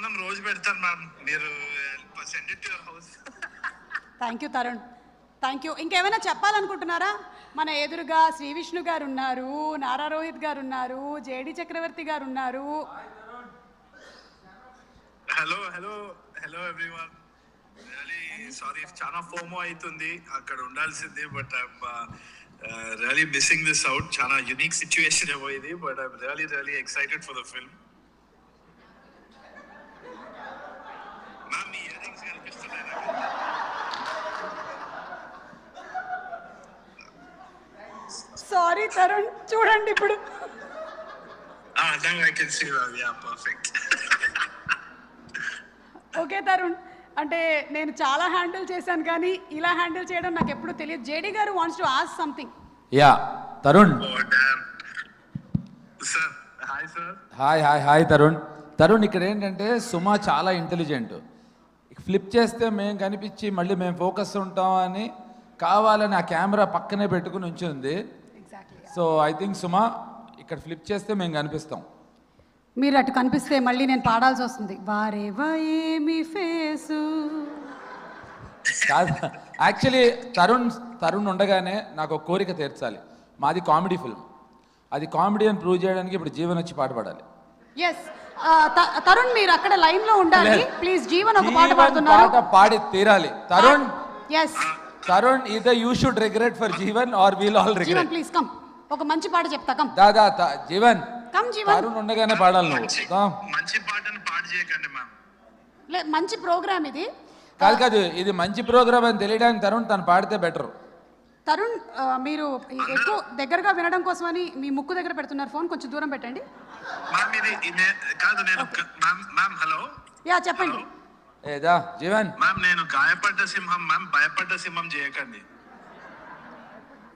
సంబంధం రోజు పెడతాను మ్యామ్, మీరు send it to your house. Thank you Tarun, thank you. ఇంకేమైనా చెప్పాలనుకుంటున్నారా? మన ఎదురుగా శ్రీ విష్ణు గారు ఉన్నారు, నారా రోహిత్ గారు ఉన్నారు, జేడి చక్రవర్తి గారు ఉన్నారు. Hello hello hello everyone. Really sorry, చాలా ఫోమో అవుతుంది అక్కడ ఉండాల్సింది, but I'm really missing this out. చాలా యునిక్ సిచ్యువేషన్ ఏమో ఇది, but I'm really excited for the film. Ma'am me ear rings కనిపిస్తున్నాయి నాకు. సారీ తరుణ్, చూడండి ఇప్పుడు. Now I can see that. Yeah, perfect. Okay Tarun, అంటే నేను చాలా హ్యాండిల్ చేశాను కానీ ఇలా హ్యాండిల్ చేయడం నాకు ఎప్పుడు తెలియదు. జేడి గారు wants to ask something. Yeah Tarun. Oh damn. Sir, hi sir. Hi Tarun. Tarun ఇక్కడ ఏంటంటే సుమా చాలా ఇంటెలిజెంట్. ఫ్లిప్ చేస్తే మేము కనిపించి మళ్ళీ మేము ఫోకస్ ఉంటాం అని కావాలని ఆ కెమెరా పక్కనే పెట్టుకుని ఉంచింది. సో ఐ థింక్ సుమా ఇక్కడ ఫ్లిప్ చేస్తే మేము కనిపిస్తాం. మీరు అటు కనిపిస్తే మళ్ళీ నేను పాడాల్సి వస్తుంది. వారేవా ఏమి ఫేసు. కాదు, యాక్చువల్లీ తరుణ్ ఉండగానే నాకు ఒక కోరిక తీర్చాలి. మాది కామెడీ ఫిల్మ్, అది కామెడీ అని ప్రూవ్ చేయడానికి ఇప్పుడు జీవన్ వచ్చి పాట పాడాలి. ఎస్ తరుణ్, మీరు అక్కడ లైన్ లో ఉండాలి ప్లీజ్. జీవన్ ఒక పాట పాడుతున్నారు, పాట పాడి తీరాలి. Tarun, yes Tarun either you should regret for Jeevan or we'll all regret. Jeevan please come, ఒక మంచి పాట చెప్తా. Come Dada Jeevan, come Jeevan. తరుణ్ ఉండగానే పాడాలి నువ్వు. మంచి పాటను పాడు చేయకండి మ్యామ్. మంచి ప్రోగ్రామ్ ఇది. కాదు, ఇది మంచి ప్రోగ్రామ్ అని తెలియడానికి తను పాడితే బెటర్. తరుణ్, మీరు ఎక్కువ దగ్గరగా వినడం కోసమని మీ ముక్కు దగ్గర పెడుతున్నారు ఫోన్, కొంచెం దూరం పెట్టండి. మ్యామ్ ఇది కాదు, నేను మ్యామ్ హలో. యా చెప్పండి. ఏదా జీవన్. మ్యామ్ నేను గాయపడ్డ సింహం మ్యామ్, భయపడ్డ సింహం చేయకండి.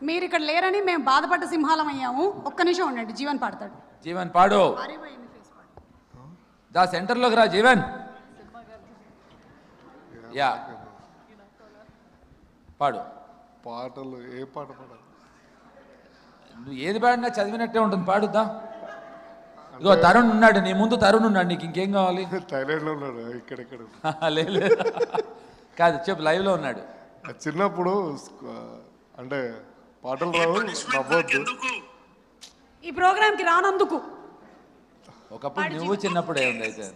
మీరు ఇక్కడ లేరని మేము బాధపడ్డ సింహాలం అయ్యాము. ఒక్క నిమిషం ఉండండి, జీవన్ పాడతాడు. జీవన్ పాడు. దా సెంటర్లోకి రా జీవన్. యా పాడు. పాటలు ఏ పాట పాడాలి? నువ్వు ఏది పాడినా చదివినట్టే ఉంటుంది, పాడుద్దా. ఇగో తరుణ్ ఉన్నాడు నీ ముందు, తరుణ్ ఉన్నాడు, నీకు ఇంకేం కావాలి? థైలాండ్లో ఉన్నాడు, ఇక్కడెక్కడ లేదు కాదు, చెప్పు, లైవ్లో ఉన్నాడు. చిన్నప్పుడు అంటే పాటలు రావు, నవ్వద్దు. ఈ ప్రోగ్రామ్కి రానందుకు. ఒకప్పుడు నువ్వు చిన్నప్పుడే ఉంది అయితే.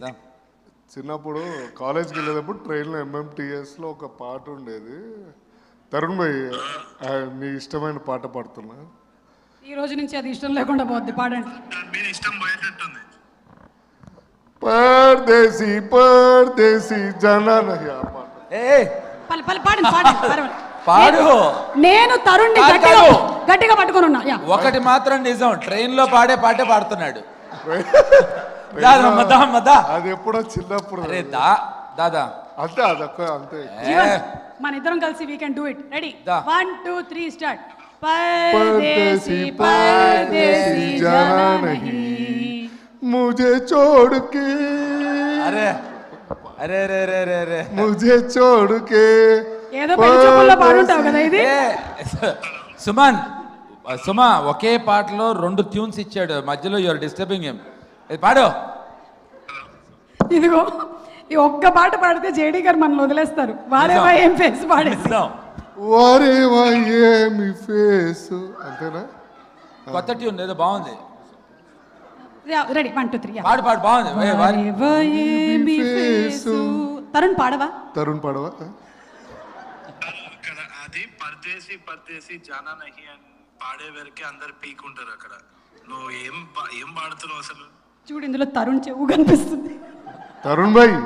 చిన్నప్పుడు కాలేజ్కి వెళ్ళేటప్పుడు ట్రైన్లో ఎంఎంటీఎస్లో ఒక పాట ఉండేది. తరుణ్ భాయ్ మీ ఇష్టమైన పాట పాడుతున్నా. ఈ రోజు నుంచి అది ఇష్టం లేకుండా పోద్ది, పాడండి. మీ ఇష్టం పోయేటట్టుంది. పర్దేశీ పర్దేశీ జనా నహీ. ఆ పాట పాడు. నేను తరుణ్ గట్టిగా పట్టుకొని ఉన్నా. ఒకటి మాత్రం నిజం, ట్రైన్ లో పాడే పాటే పాడుతున్నాడు. అది ఎప్పుడో చిన్నప్పుడు. దాదా అంతే, అదొక్క అంతే. మన ఇద్దరం కలిసి we can do it. Ready, 1 2 3 start. परदेसी परदेसी जाना नहीं मुझे छोड़ के. अरे अरे अरे अरे अरे अरे मुझे छोड़ के. ఏదో పెంచుకుల్లో పాడుంటావు కదా ఇది. సుమా ఒకే పాటలో 2 ట్యూన్స్ ఇచ్చాడు, మధ్యలో యూఆర్ డిస్టర్బింగ్ హిమ్. పాడు. ఇదిగో ఈ ఒక్క పాట పాడితే జేడీ గారు మనల్ని వదిలేస్తారు. వారేవా ఏం ఫేస్ పాడేస్తాం. వారేవా ఏమి ఫేసు, అంతేనా? కొత్త ట్యూన్ ఏదో బాగుంది. రెడీ, 1 2 3. పాడు పాడు, బాగుంది. వారేవా ఏమి ఫేసు. తరుణ్ పాడవా? తరుణ్ పాడవా? అక్కడ అది పర్దేశీ పర్దేశీ జానా నహి అని పాడే వరకే అందరు పీకుంటారు అక్కడ. నువ్వు ఏం పాడుతున్నావు అసలు? చూడు, ఇందులో తరుణ్ చెవు కనిపిస్తుంది. తరుణ్ భాయ్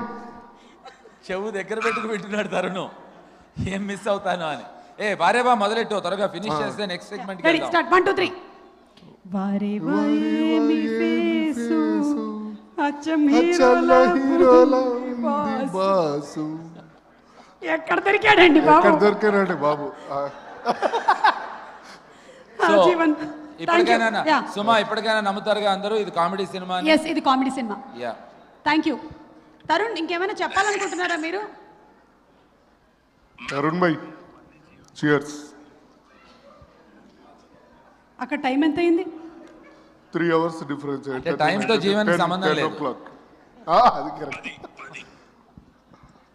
చెవు దగ్గర పెట్టుకు పెట్టినాడు తరుణ్, ఏం మిస్ అవుతాను అని. వారేవా మొదలెట్టు, త్వరగా ఫినిష్ చేస్తే నెక్స్ట్ సెగ్మెంట్. Ready, start. 1 2 3. వారేవా ఏమి ఫేసు అచ్చం హీరోలా ఉంది బాసు. ఎక్కడ దొరికాడండి బాబు? ఎక్కడ దొరికాడండి బాబు? జీవన్, ఇప్పటికైనా సుమా, ఇప్పటికైనా నమ్ముతారుగా అందరూ ఇది కామెడీ సినిమా? ఎస్, ఇది comedy cinema. Yeah, thank you. Tarun, ఇంకేమైనా చెప్పాలనుకుంటున్నారా మీరు? తరుణ్ భాయ్ చియర్స్. అక్కడ టైం ఎంత అయింది? 3 hours డిఫరెన్స్. టైంతో జీవన్ సంబంధం లేదు. అది కరెక్ట్.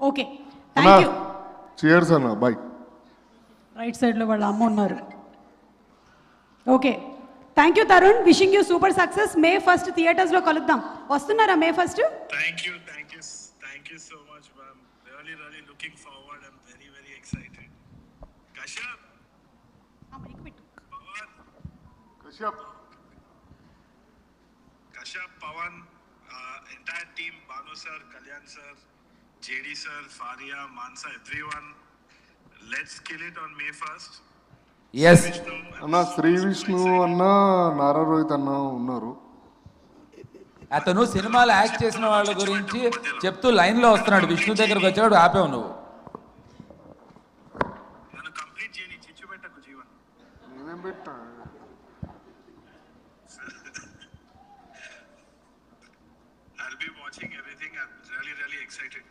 ఓకే అన్నా థ్యాంక్ యూ. చియర్స్ అన్న బాయ్. రైట్ సైడ్లో వాళ్ళ అమ్మ ఉన్నారు. Okay thank you Tarun, wishing you super success. May 1st థియేటర్స్లో కలుద్దాం. వస్తున్నారా May 1st? Thank you so much, man. Really looking forward. I'm very excited. Kashyap, Pawan, Kashyap, Pawan, entire team, Banu sir, Kalyan sir, JD sir, Faria, Mansa, everyone. Let's kill it on May 1st. Yes Vishnu, అన్న శ్రీ విష్ణు అన్న నారా రోహిత్ అన్న ఉన్నారు. అతను సినిమాలో act చేసిన వాళ్ళ గురించి చెప్తూ లైన్లో వస్తున్నాడు. విష్ణు దగ్గరకు వచ్చాడు, ఆపావు నువ్వు. నన్ను కంప్లీట్ చేయని చిచ్చు పెట్టకు జీవన్. నేనేం పెట్టా? I'll be watching everything. I'm really excited.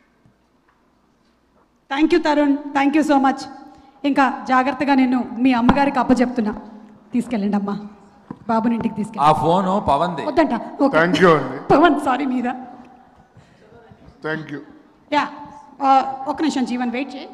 Thank you Tarun, thank you so much. ఇంకా జాగ్రత్తగా నేను మీ అమ్మగారికి అప్పచెప్తున్నా. తీసుకెళ్ళండి అమ్మా, బాబుని ఇంటికి ఆ తీసుకెళ్ళి. ఫోను పవన్ది. వద్దంట. ఓకే థ్యాంక్ యూ అండి. పవన్ సారీ మీద. Thank you. యా ఒక్క నిమిషం జీవన్ వెయిట్ చేయి.